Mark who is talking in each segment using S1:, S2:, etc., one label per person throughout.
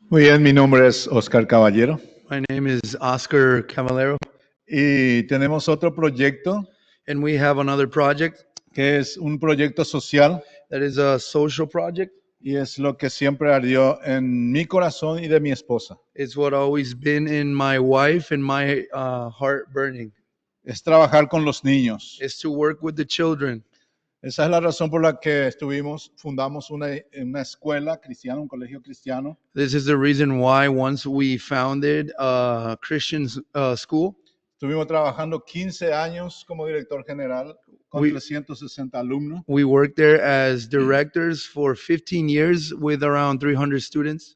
S1: Muy bien, mi nombre es Oscar Caballero
S2: My name is Oscar Caballero,
S1: y tenemos otro proyecto
S2: and we have another project
S1: que es un proyecto social
S2: that is a social project.
S1: y es lo que siempre ardió en mi corazón y de mi esposa.
S2: It's what always been in my wife and my heart burning.
S1: Es trabajar con los niños.
S2: Is to work with the children.
S1: Esa es la razón por la que fundamos una escuela cristiana, un colegio cristiano.
S2: This is the reason why once we founded a Christian school,
S1: Estuvimos trabajando 15 años como director general con
S2: we
S1: 360 alumnos
S2: we worked there as directors for 15 years with around 300 students.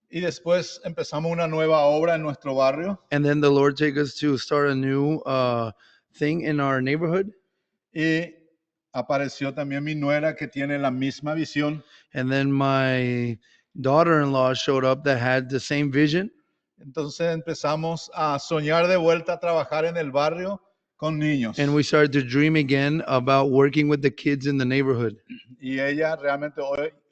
S1: y después empezamos una nueva obra en nuestro barrio
S2: And then the Lord take us to start a new thing in our neighborhood.
S1: y apareció también mi nuera que tiene la misma visión.
S2: And then my daughter-in-law showed up that had the same vision.
S1: Entonces empezamos a soñar de vuelta a trabajar en el barrio con niños.
S2: And we started to dream again about working with the kids in the neighborhood.
S1: Y ella realmente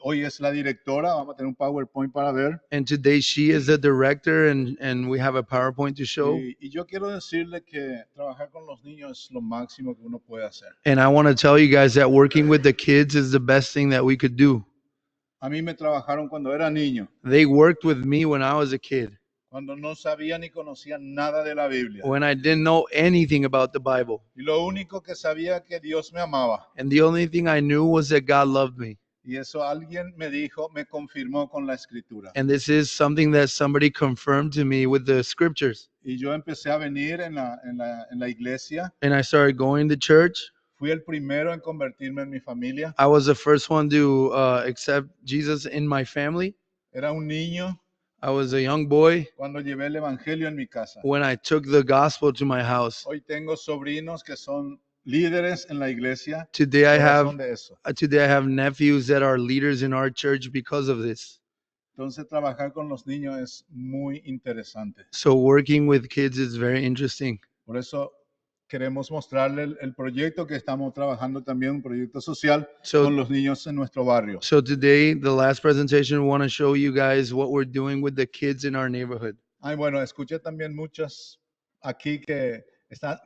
S1: hoy es la directora. Vamos a tener un PowerPoint para ver.
S2: And today she is the director, and we have a PowerPoint to show.
S1: Y yo quiero decirle que trabajar con los niños es lo máximo que uno puede hacer.
S2: And I want to tell you guys that working with the kids is the best thing that we could do.
S1: A mí me trabajaron cuando era niño,
S2: They worked with me when I was a kid,
S1: cuando no sabía ni conocía nada de la Biblia.
S2: when I didn't know anything about the Bible.
S1: Y lo único que sabía que Dios me amaba.
S2: And the only thing I knew was that God loved me.
S1: Y eso alguien me dijo, me confirmó con la escritura.
S2: And this is something that somebody confirmed to me with the scriptures.
S1: Y yo empecé a venir en la iglesia.
S2: And I started going to church.
S1: Fui el primero en convertirme en mi familia.
S2: I was the first one to accept Jesus in my family.
S1: Era un niño
S2: I was a young boy
S1: cuando llevé el evangelio en mi casa.
S2: when I took the gospel to my house.
S1: Hoy tengo sobrinos que son líderes en la iglesia.
S2: Today I
S1: por
S2: have
S1: razón de eso.
S2: today I have nephews that are leaders in our church because of this.
S1: Entonces trabajar con los niños es muy interesante.
S2: So working with kids is very interesting.
S1: Por eso queremos mostrarle el proyecto que estamos trabajando también, un proyecto social con los niños en nuestro barrio.
S2: So today, the last presentation, we want to show you guys what we're doing with the kids in our neighborhood.
S1: Ay, bueno, escuché también muchas aquí que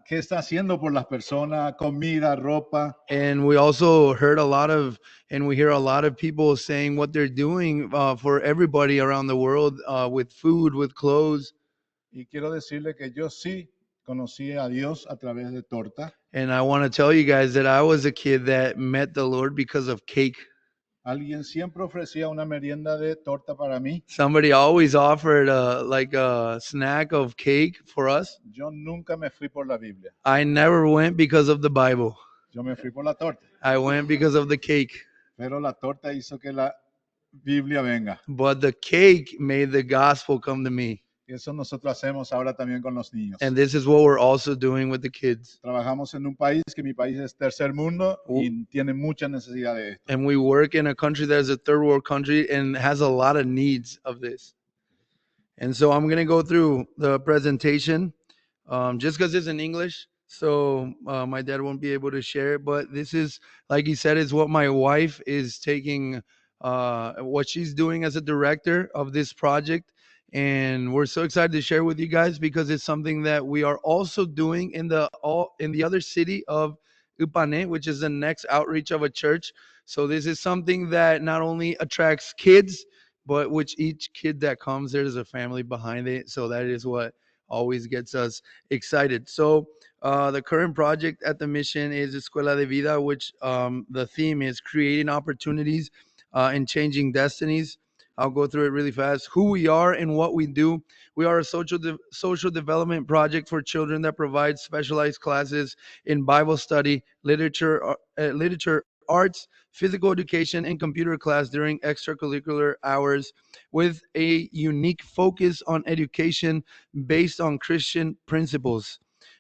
S1: ¿qué está haciendo por las personas? Comida, ropa.
S2: And we also heard we hear a lot of people saying what they're doing for everybody around the world with food, with clothes.
S1: Y quiero decirle que yo sí conocí a Dios a través de torta.
S2: And I want to tell you guys that I was a kid that met the Lord because of cake.
S1: Alguien siempre ofrecía una merienda de torta para mí.
S2: Somebody always offered like a snack of cake for us.
S1: Yo nunca me fui por la Biblia.
S2: I never went because of the Bible.
S1: Yo me fui por la torta.
S2: I went because of the cake.
S1: Pero la torta hizo que la Biblia venga.
S2: But the cake made the gospel come to me.
S1: Y eso nosotros hacemos ahora también con los niños.
S2: And this is what we're also doing with the kids.
S1: Trabajamos en un país que mi país es tercer mundo y tiene mucha necesidad de esto.
S2: And we work in a country that is a third world country and has a lot of needs of this. And so I'm going to go through the presentation just because it's in English. So my dad won't be able to share it. But this is, like he said, is what my wife is taking, what she's doing as a director of this project. And we're so excited to share with you guys because it's something that we are also doing in the other city of Upane, which is the next outreach of a church. So this is something that not only attracts kids, but which each kid that comes, there's a family behind it. So that is what always gets us excited. So the current project at the mission is Escuela de Vida, which the theme is creating opportunities and changing destinies. I'll go through it really fast. Who we are and what we do. We are a social development project for children that provides specialized classes in Bible study, literature, arts, physical education, and computer class during extracurricular hours with a unique focus on education based on Christian principles.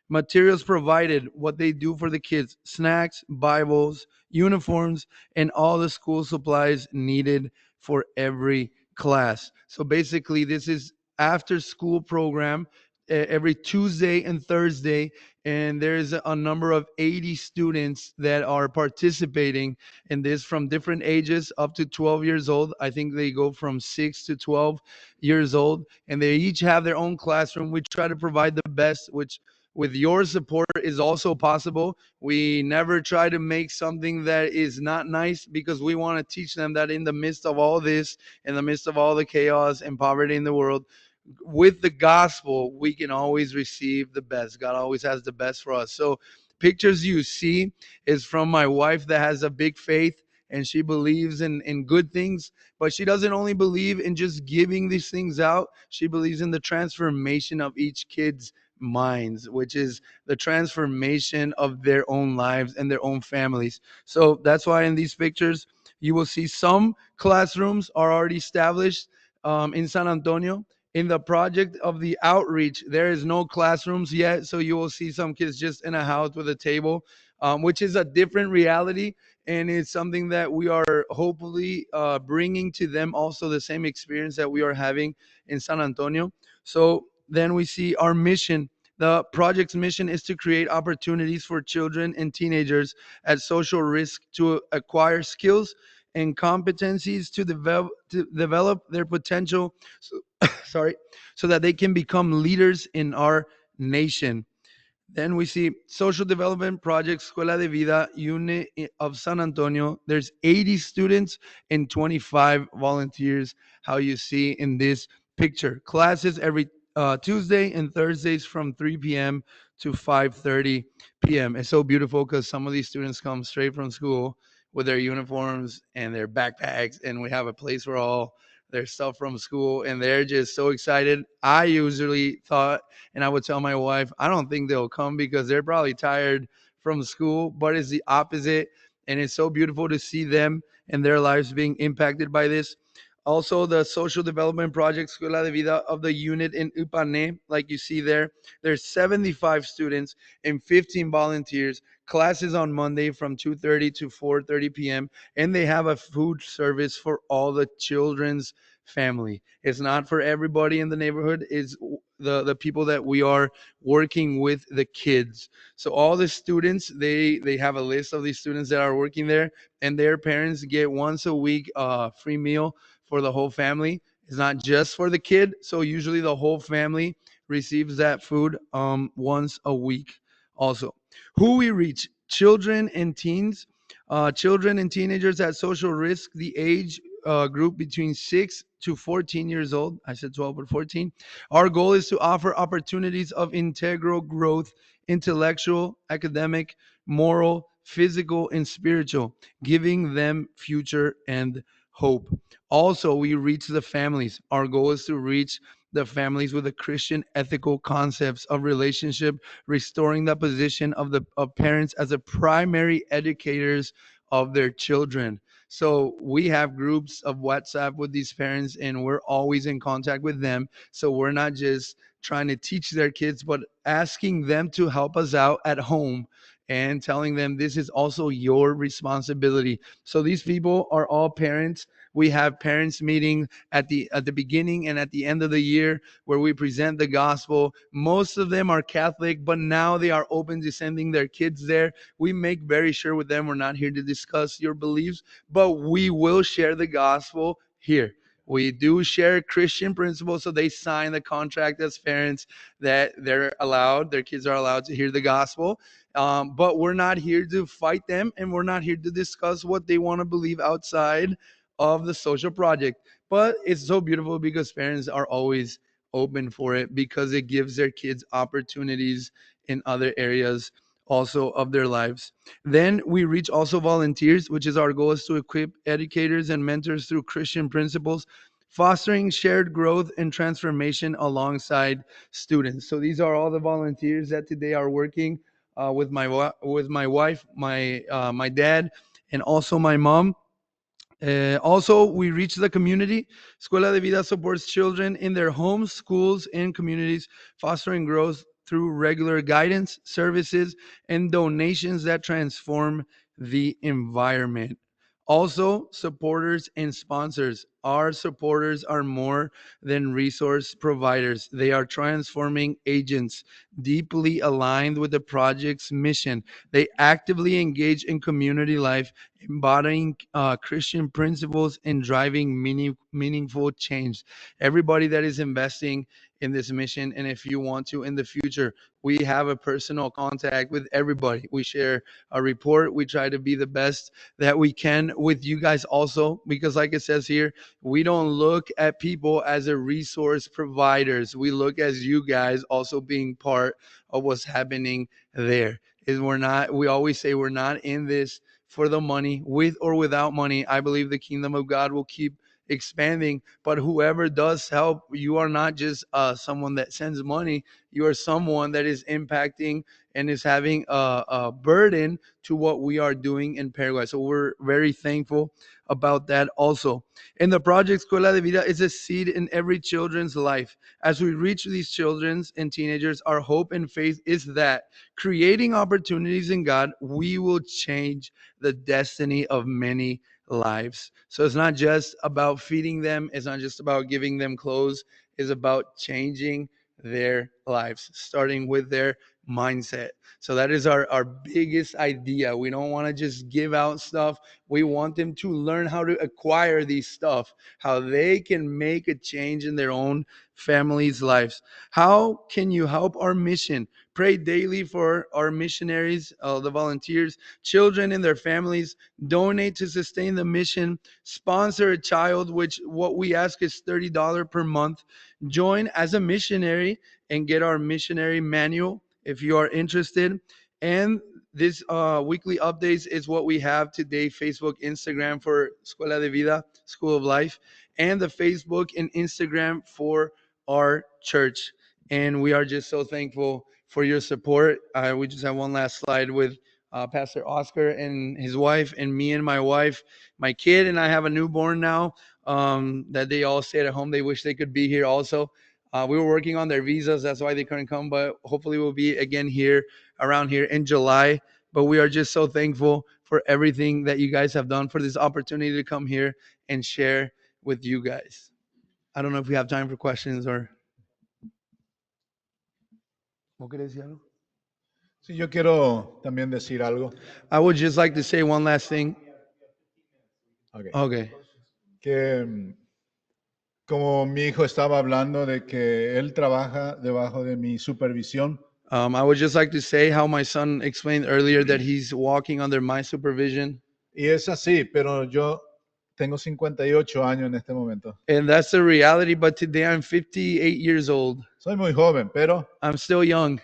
S2: Materials provided, what they do for the kids, snacks, Bibles, uniforms, and all the school supplies needed for every class. So basically, this is after school program every Tuesday and Thursday, and there's a number of 80 students that are participating in this from different ages up to 12 years old. I think they go from 6 to 12 years old, and they each have their own classroom. We try to provide the best, which with your support is also possible. We never try to make something that is not nice, because we want to teach them that in the midst of all this, in the midst of all the chaos and poverty in the world, with the gospel, we can always receive the best. God always has the best for us. So, pictures you see is from my wife that has a big faith, and she believes in good things, but she doesn't only believe in just giving these things out. She believes in the transformation of each kid's minds, which is the transformation of their own lives and their own families. So that's why in these pictures, you will see some classrooms are already established in San Antonio. In the project of the outreach, there is no classrooms yet, so you will see some kids just in a house with a table, which is a different reality, and it's something that we are hopefully bringing to them also the same experience that we are having in San Antonio. So then we see our mission. The project's mission is to create opportunities for children and teenagers at social risk to acquire skills and competencies to develop their potential. So, sorry, so that they can become leaders in our nation. Then we see social development project Escuela de Vida unit of San Antonio. There's 80 students and 25 volunteers, how you see in this picture. Classes every Tuesday and Thursdays from 3 p.m. to 5:30 p.m. It's so beautiful because some of these students come straight from school with their uniforms and their backpacks, and we have a place for all their stuff from school, and they're just so excited. I usually thought, and I would tell my wife, I don't think they'll come because they're probably tired from school, but it's the opposite. And it's so beautiful to see them and their lives being impacted by this. Also, the social development project Escuela de Vida of the unit in Upane, like you see there, there's 75 students and 15 volunteers. Classes on Monday from 2:30 to 4:30 p.m. And they have a food service for all the children's family. It's not for everybody in the neighborhood. It's the people that we are working with, the kids. So all the students, they have a list of these students that are working there, and their parents get once a week free meal for the whole family. It's not just for the kid. So usually the whole family receives that food once a week also. Who we reach: children and teens, children and teenagers at social risk, the age group between 6 to 14 years old. I said 12, but 14. Our goal is to offer opportunities of integral growth, intellectual, academic, moral, physical, and spiritual, giving them future and hope. Also, we reach the families. Our goal is to reach the families with the Christian ethical concepts of relationship, restoring the position of parents as the primary educators of their children. So we have groups of WhatsApp with these parents, and we're always in contact with them. So we're not just trying to teach their kids, but asking them to help us out at home and telling them this is also your responsibility. So these people are all parents. We have parents meeting at the beginning and at the end of the year where we present the gospel. Most of them are Catholic, but now they are open to sending their kids there. We make very sure with them we're not here to discuss your beliefs, but we will share the gospel here. We do share Christian principles, so they sign the contract as parents that their kids are allowed to hear the gospel. But we're not here to fight them, and we're not here to discuss what they want to believe outside of the social project. But it's so beautiful because parents are always open for it, because it gives their kids opportunities in other areas also of their lives. Then we reach also volunteers, which is our goal, is to equip educators and mentors through Christian principles, fostering shared growth and transformation alongside students. So these are all the volunteers that today are working with my wife, my dad, and also my mom. Also, we reach the community. Escuela de Vida supports children in their homes, schools, and communities, fostering growth through regular guidance, services, and donations that transform the environment. Also, supporters and sponsors. our supporters are more than resource providers. They are transforming agents deeply aligned with the project's mission. They actively engage in community life, embodying Christian principles and driving meaningful change. Everybody that is investing in this mission, and if you want to in the future, we have a personal contact with everybody. We share a report. We try to be the best that we can with you guys also, because like it says here, we don't look at people as a resource providers. We look as you guys also being part of what's happening there. Is we're not, we always say we're not in this for the money. With or without money, I believe the kingdom of God will keep expanding. But whoever does help, you are not just someone that sends money. You are someone that is impacting and is having a burden to what we are doing in Paraguay. So we're very thankful about that also. And the project Escuela de Vida is a seed in every children's life. As we reach these children and teenagers, our hope and faith is that creating opportunities in God, we will change the destiny of many lives. So it's not just about feeding them, it's not just about giving them clothes, it's about changing their lives, starting with their mindset. So that is our biggest idea. We don't want to just give out stuff. We want them to learn how to acquire these stuff, how they can make a change in their own families' lives. How can you help our mission? Pray daily for our missionaries, the volunteers, children and their families. Donate to sustain the mission. Sponsor a child, which what we ask is $30 per month. Join as a missionary and get our missionary manual if you are interested. And this weekly updates is what we have today: Facebook, Instagram for Escuela de Vida, School of Life, and the Facebook and Instagram for our church. And we are just so thankful for your support. We just have one last slide with Pastor Oscar and his wife, and me and my wife. My kid and I have a newborn now, that they all stayed at home. They wish they could be here also. We were working on their visas. That's why they couldn't come. But hopefully we'll be again here around here in July. But we are just so thankful for everything that you guys have done, for this opportunity to come here and share with you guys. I don't know if we have time for questions or...
S1: Sí, yo quiero también decir algo.
S2: I would just like to say one last thing.
S1: Okay.
S2: Okay.
S1: Que como mi hijo estaba hablando de que él trabaja debajo de mi supervisión.
S2: I would just like to say how my son explained earlier that he's walking under my supervision.
S1: Y es así, pero yo tengo 58 años en este momento.
S2: And that's the reality, but today I'm 58 years old.
S1: Soy muy joven, pero
S2: I'm still young.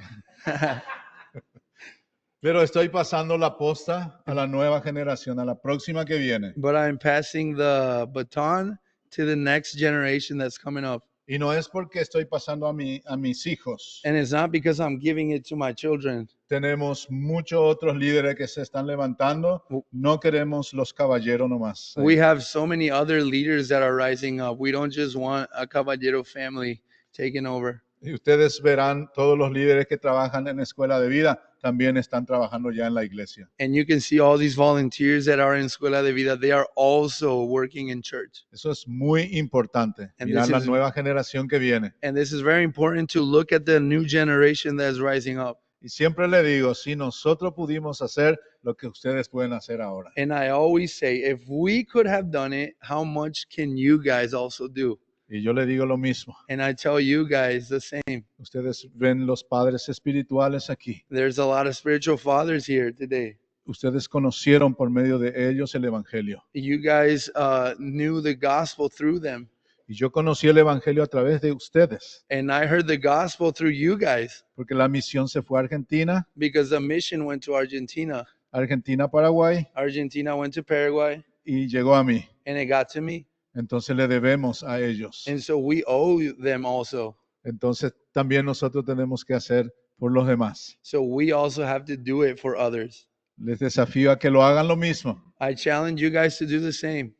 S1: pero estoy pasando la posta a la nueva generación, a la próxima que viene.
S2: But I'm passing the baton to the next generation that's coming up.
S1: Y no es porque estoy pasando a mis hijos.
S2: And it's not because I'm giving it to my children.
S1: Tenemos muchos otros líderes que se están levantando. No queremos los caballeros nomás.
S2: We have so many other leaders that are rising up. We don't just want a Caballero family taking over.
S1: Y ustedes verán, todos los líderes que trabajan en Escuela de Vida también están trabajando ya en la iglesia.
S2: And you can see all these volunteers that are in Escuela de Vida. They are also working in church.
S1: Eso es muy importante.
S2: And
S1: Mirar
S2: this
S1: la
S2: is-
S1: nueva generación que viene.
S2: And this is very important to look at the new generation that's rising up.
S1: Y siempre le digo, si nosotros pudimos hacer lo que ustedes pueden hacer ahora.
S2: And I always say, if we could have done it, how much can you guys also do?
S1: Y yo le digo lo mismo.
S2: And I tell you guys the same.
S1: Ustedes ven los padres espirituales aquí.
S2: There's a lot of spiritual fathers here today.
S1: Ustedes conocieron por medio de ellos el evangelio.
S2: You guys knew the gospel through them.
S1: Y yo conocí el evangelio a través de ustedes.
S2: And I heard the gospel through you guys.
S1: Porque la misión se fue a Argentina.
S2: Because the mission went to Argentina.
S1: Argentina, Paraguay.
S2: Argentina went to Paraguay.
S1: Y llegó a mí.
S2: And it got to me.
S1: Entonces le debemos a ellos.
S2: And so we owe them also.
S1: Entonces también nosotros tenemos que hacer por los demás.
S2: So we also have to do it for others.
S1: Les desafío a que lo hagan lo mismo.
S2: I challenge you guys to do the same.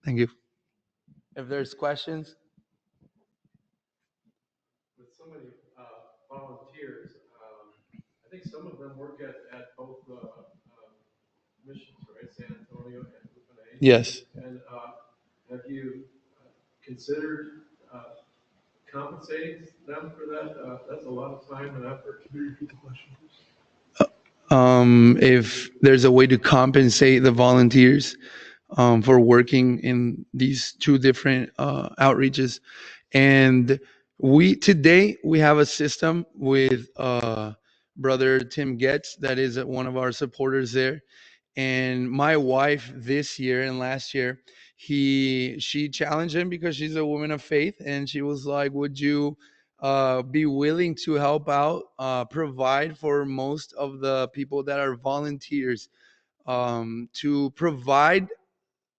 S2: Thank you. If there's questions.
S3: With so many volunteers, I think some of them work at both missions, right? San Antonio and Upanay.
S2: Yes.
S3: And have you considered compensating them for that? That's a lot of time and effort. Can you repeat the question, please?
S2: If there's a way to compensate the volunteers for working in these two different outreaches. And today we have a system with brother Tim Getz, that is one of our supporters there. And my wife this year and last year, she challenged him because she's a woman of faith, and she was like, would you be willing to help out, provide for most of the people that are volunteers, to provide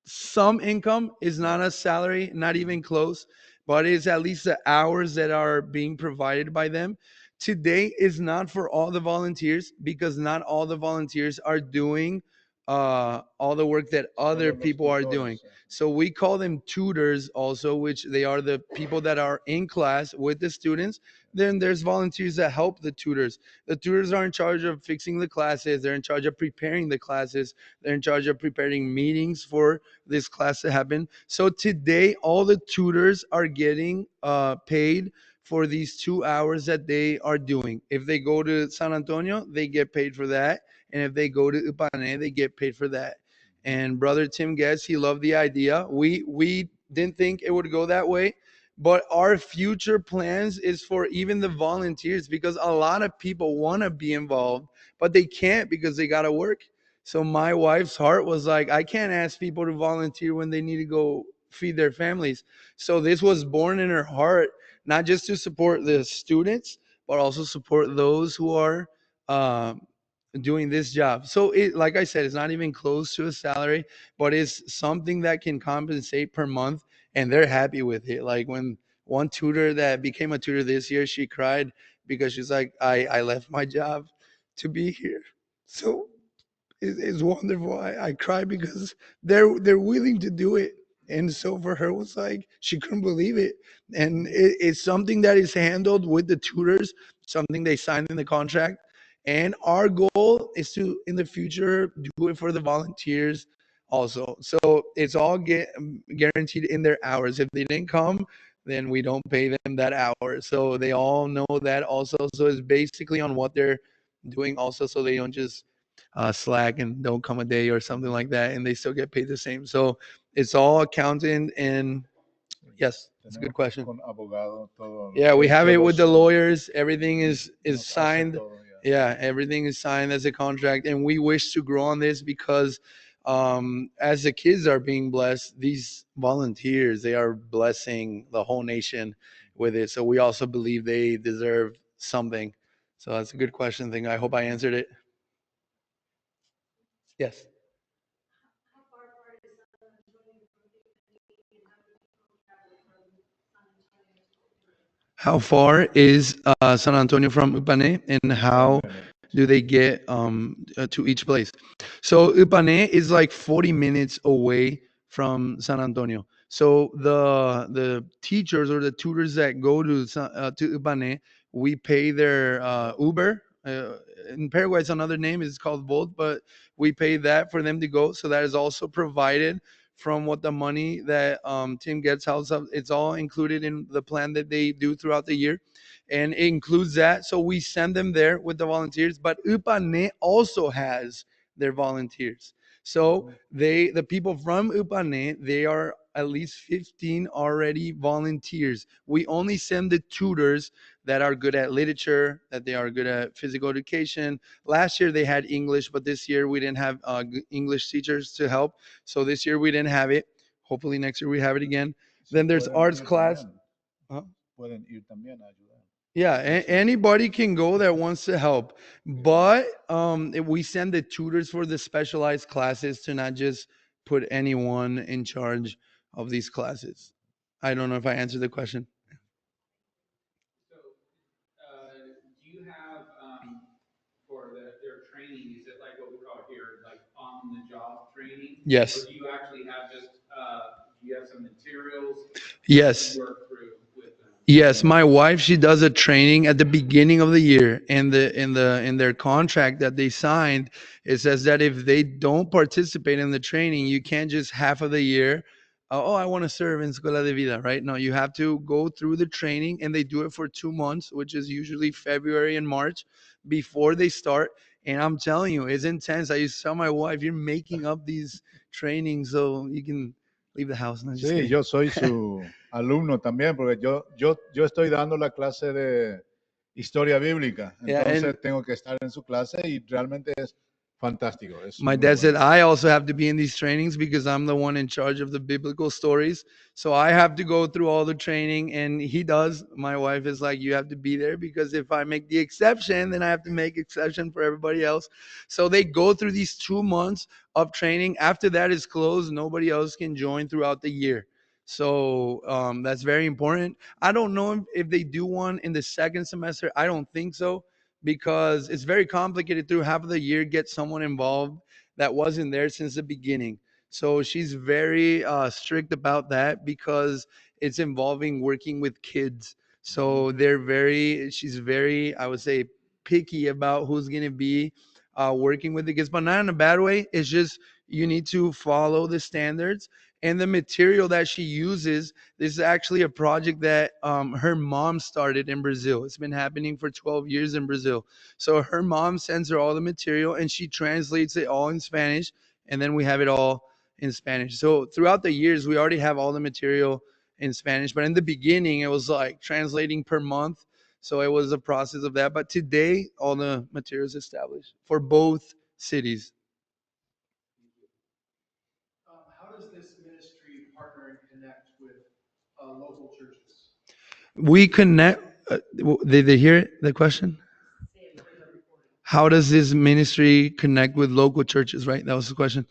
S2: some income, is not a salary, not even close, but it's at least the hours that are being provided by them. Today is not for all the volunteers, because not all the volunteers are doing all the work that other people are doing. So we call them tutors also, which they are the people that are in class with the students. Then there's volunteers that help the tutors. The tutors are in charge of fixing the classes, they're in charge of preparing the classes, they're in charge of preparing meetings for this class to happen. So today, all the tutors are getting paid for these 2 hours that they are doing. If they go to San Antonio, they get paid for that. And if they go to Upane, they get paid for that. And brother Tim Guess, he loved the idea. We didn't think it would go that way, but our future plans is for even the volunteers, because a lot of people want to be involved, but they can't because they got to work. So my wife's heart was like, I can't ask people to volunteer when they need to go feed their families. So this was born in her heart, not just to support the students, but also support those who are doing this job. So it, like I said, it's not even close to a salary, but it's something that can compensate per month, and they're happy with it. Like when one tutor that became a tutor this year, she cried because she's like, I left my job to be here. So it's wonderful. I cry because they're willing to do it. And so for her, it was like she couldn't believe it. And it's something that is handled with the tutors, something they signed in the contract. And our goal is to, in the future, do it for the volunteers also. So it's all guaranteed in their hours. If they didn't come, then we don't pay them that hour. So they all know that also. So it's basically on what they're doing also, so they don't just slack and don't come a day or something like that, and they still get paid the same. So it's all accounting. And yes, it's a good question. Yeah, we have it with the lawyers. Everything is signed. Yeah, everything is signed as a contract, and we wish to grow on this because as the kids are being blessed, these volunteers, they are blessing the whole nation with it. So we also believe they deserve something. So that's a good question. Thing. I hope I answered it. Yes. How far is San Antonio from Upane, and how do they get to each place? So Upane is like 40 minutes away from San Antonio. So the teachers or the tutors that go to Upane, we pay their Uber. In Paraguay, it's another name. It's called Volt, but we pay that for them to go. So that is also provided from what the money that Tim gets house up. It's all included in the plan that they do throughout the year, and it includes that. So we send them there with the volunteers, but Upane also has their volunteers. So the people from Upane, they are at least 15 already volunteers. We only send the tutors that are good at literature, that they are good at physical education. Last year they had English, but this year we didn't have English teachers to help. So this year we didn't have it. Hopefully next year we have it again. Then there's arts class. Huh? Yeah, anybody can go that wants to help, but if we send the tutors for the specialized classes to not just put anyone in charge of these classes. I don't know if I answered the question.
S4: So, do you have for their training? Is it like what we call here, like on the job training?
S2: Yes.
S4: Or do you actually have just do you have some materials?
S2: Yes.
S4: You work through with them?
S2: Yes, my wife, she does a training at the beginning of the year, and in their contract that they signed, it says that if they don't participate in the training, you can't just half of the year oh, I want to serve in Escuela de Vida, right? No, you have to go through the training, and they do it for 2 months, which is usually February and March before they start. And I'm telling you, it's intense. I used to tell my wife, you're making up these trainings so you can leave the house. No, just
S1: Sí,
S2: kidding.
S1: yo soy su alumno también, porque yo estoy dando la clase de historia bíblica,
S2: Yeah, and
S1: entonces tengo que estar en su clase y realmente es fantástico, es
S2: my
S1: muy
S2: dad said
S1: bueno.
S2: I also have to be in these trainings because I'm the one in charge of the biblical stories. So I have to go through all the training, and he does. My wife is like, you have to be there because if I make the exception, then I have to make exception for everybody else. So they go through these 2 months of training. After that is closed, nobody else can join throughout the year. So that's very important. I don't know if they do one in the second semester. I don't think so because it's very complicated through half of the year get someone involved that wasn't there since the beginning. So she's very strict about that because it's involving working with kids. So she's very, I would say, picky about who's going to be working with the kids, but not in a bad way. It's just you need to follow the standards and the material that she uses. This is actually a project that her mom started in Brazil. It's been happening for 12 years in Brazil. So her mom sends her all the material and she translates it all in Spanish, and then we have it all in Spanish. So throughout the years, we already have all the material in Spanish, but in the beginning, it was like translating per month. So it was a process of that. But today, all the material is established for both cities.
S5: How does this ministry partner and connect with local churches?
S2: We connect. Did they hear the question? How does this ministry connect with local churches, right? That was the question.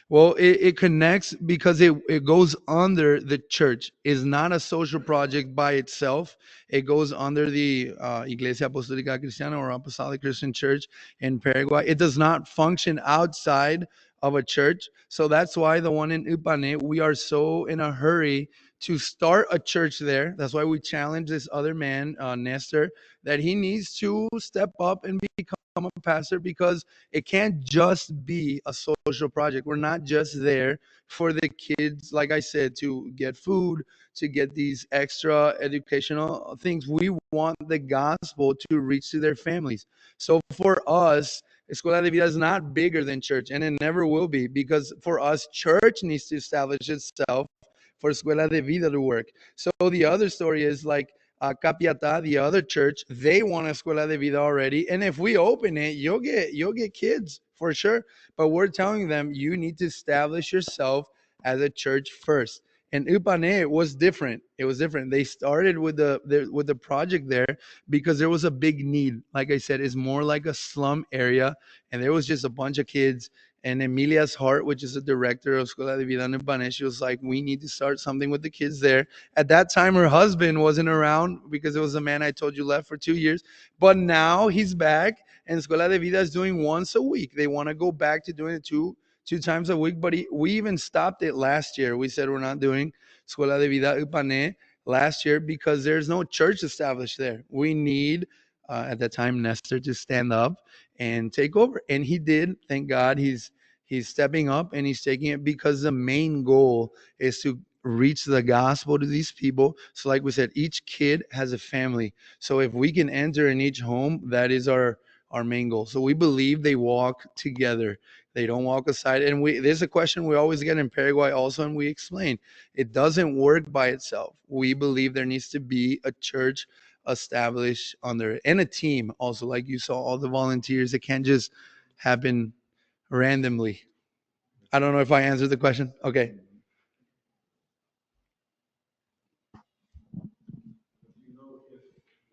S2: Well, it connects because it goes under the church. It's not a social project by itself. It goes under the Iglesia Apostólica Cristiana or Apostolic Christian Church in Paraguay. It does not function outside of a church. So that's why the one in Upane, we are so in a hurry to start a church there. That's why we challenge this other man, Nestor, that he needs to step up and become a pastor because it can't just be a social project. We're not just there for the kids, like I said, to get food, to get these extra educational things. We want the gospel to reach to their families. So for us, Escuela de Vida is not bigger than church, and it never will be, because for us, church needs to establish itself for Escuela de Vida to work. So the other story is like Capiatá, the other church, they want Escuela de Vida already, and if we open it, you'll get kids for sure. But we're telling them you need to establish yourself as a church first. And Upane was different. It was different. They started with the project there because there was a big need. Like I said, it's more like a slum area, and there was just a bunch of kids. And Emilia's heart, which is the director of Escuela de Vida in Upane, she was like, "We need to start something with the kids there." At that time, her husband wasn't around because it was a man I told you left for 2 years. But now he's back, and Escuela de Vida is doing once a week. They want to go back to doing it two times a week. But we even stopped it last year. We said we're not doing Escuela de Vida Upane last year because there's no church established there. We need, at that time, Nestor to stand up and take over, and he did. Thank God, he's stepping up and he's taking it because the main goal is to reach the gospel to these people. So like we said, each kid has a family. So if we can enter in each home, that is our main goal. So we believe they walk together. They don't walk aside. And there's a question we always get in Paraguay also, and we explain it doesn't work by itself. We believe there needs to be a church established under it, and a team also, like you saw all the volunteers. It can't just happen randomly. I don't know if I answered the question. Okay.
S5: You know, if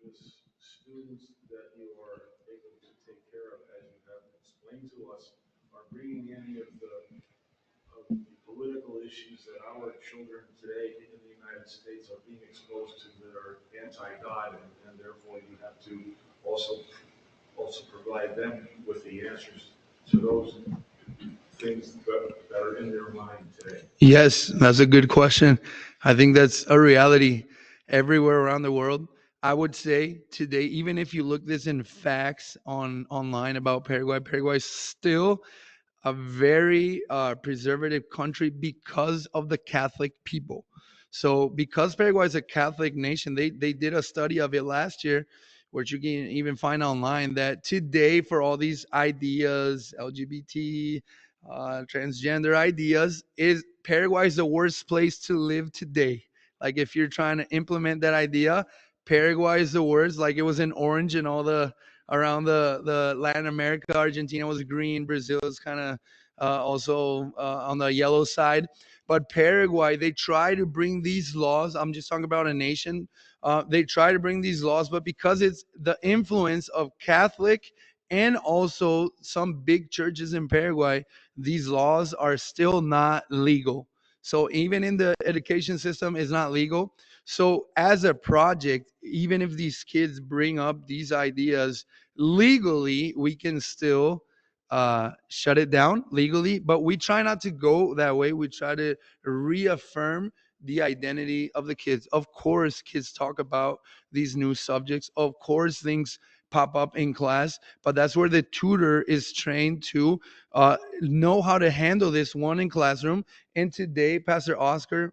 S5: the students that you are able to take care of, as you have explained to us, are bringing any of the political issues that our children today in the United States are being exposed to, that are anti-God, and therefore you have to also provide them with the answers to those things that are in their mind today.
S2: Yes, that's a good question. I think that's a reality everywhere around the world. I would say today, even if you look this in facts online about Paraguay, Paraguay is still a very preservative country because of the Catholic people. So because Paraguay is a Catholic nation, they did a study of it last year, which you can even find online, that today for all these ideas, LGBT, transgender ideas, is Paraguay is the worst place to live today. Like if you're trying to implement that idea, Paraguay is the worst. Like it was in orange and all the around the Latin America. Argentina was green. Brazil is kind of also on the yellow side. But Paraguay, they try to bring these laws. I'm just talking about a nation. They try to bring these laws, but because it's the influence of Catholic and also some big churches in Paraguay, these laws are still not legal. So even in the education system, it's not legal. So as a project, even if these kids bring up these ideas legally, we can still shut it down legally, but we try not to go that way. We try to reaffirm the identity of the kids. Of course, kids talk about these new subjects. Of course, things pop up in class, but that's where the tutor is trained to know how to handle this one in classroom. And today, Pastor Oscar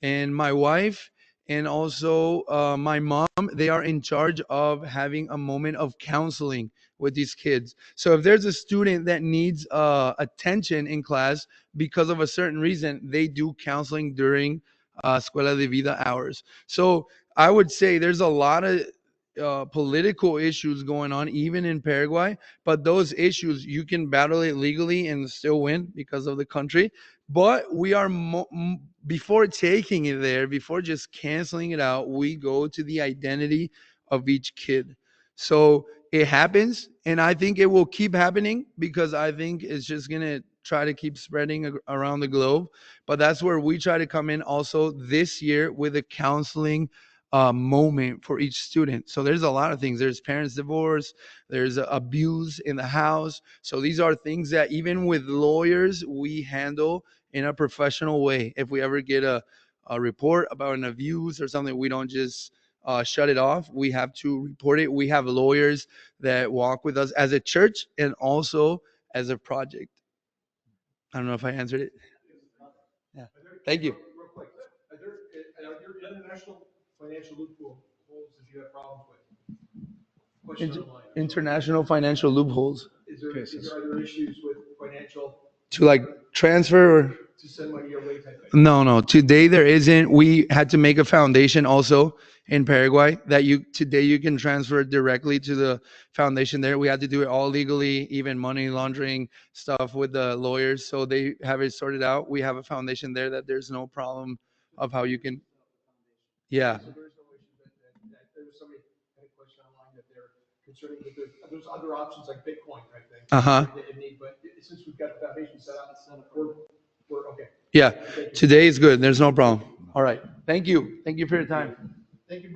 S2: and my wife and also my mom, they are in charge of having a moment of counseling with these kids. So if there's a student that needs attention in class because of a certain reason, they do counseling during Escuela de Vida hours. So I would say there's a lot of political issues going on even in Paraguay, but those issues you can battle it legally and still win because of the country. But we are before taking it there, before just canceling it out, we go to the identity of each kid. So it happens, and I think it will keep happening because I think it's just gonna try to keep spreading around the globe. But that's where we try to come in also this year with a counseling moment for each student. So there's a lot of things. There's parents divorce, there's abuse in the house. So these are things that even with lawyers we handle in a professional way. If we ever get a report about an abuse or something, we don't just shut it off. We have to report it. We have lawyers that walk with us as a church and also as a project. I don't know if I answered it. Yeah. Thank you.
S6: Real quick, are there international financial loopholes that you have problems with? Question online.
S2: International financial loopholes
S6: Is there other issues with financial
S2: to like transfer or
S6: to send money your way type thing?
S2: no. Today there isn't. We had to make a foundation also in Paraguay that today you can transfer directly to the foundation there. We had to do it all legally, even money laundering stuff with the lawyers. So they have it sorted out. We have a foundation there that there's no problem of how you can. Yeah.
S6: So there's no issue that there was somebody had a question online that they're concerning that there's other options like Bitcoin type thing. But since we've got the foundation set up, we're okay.
S2: Yeah. Today is good. There's no problem. All right. Thank you. Thank you for your time.
S6: Thank you.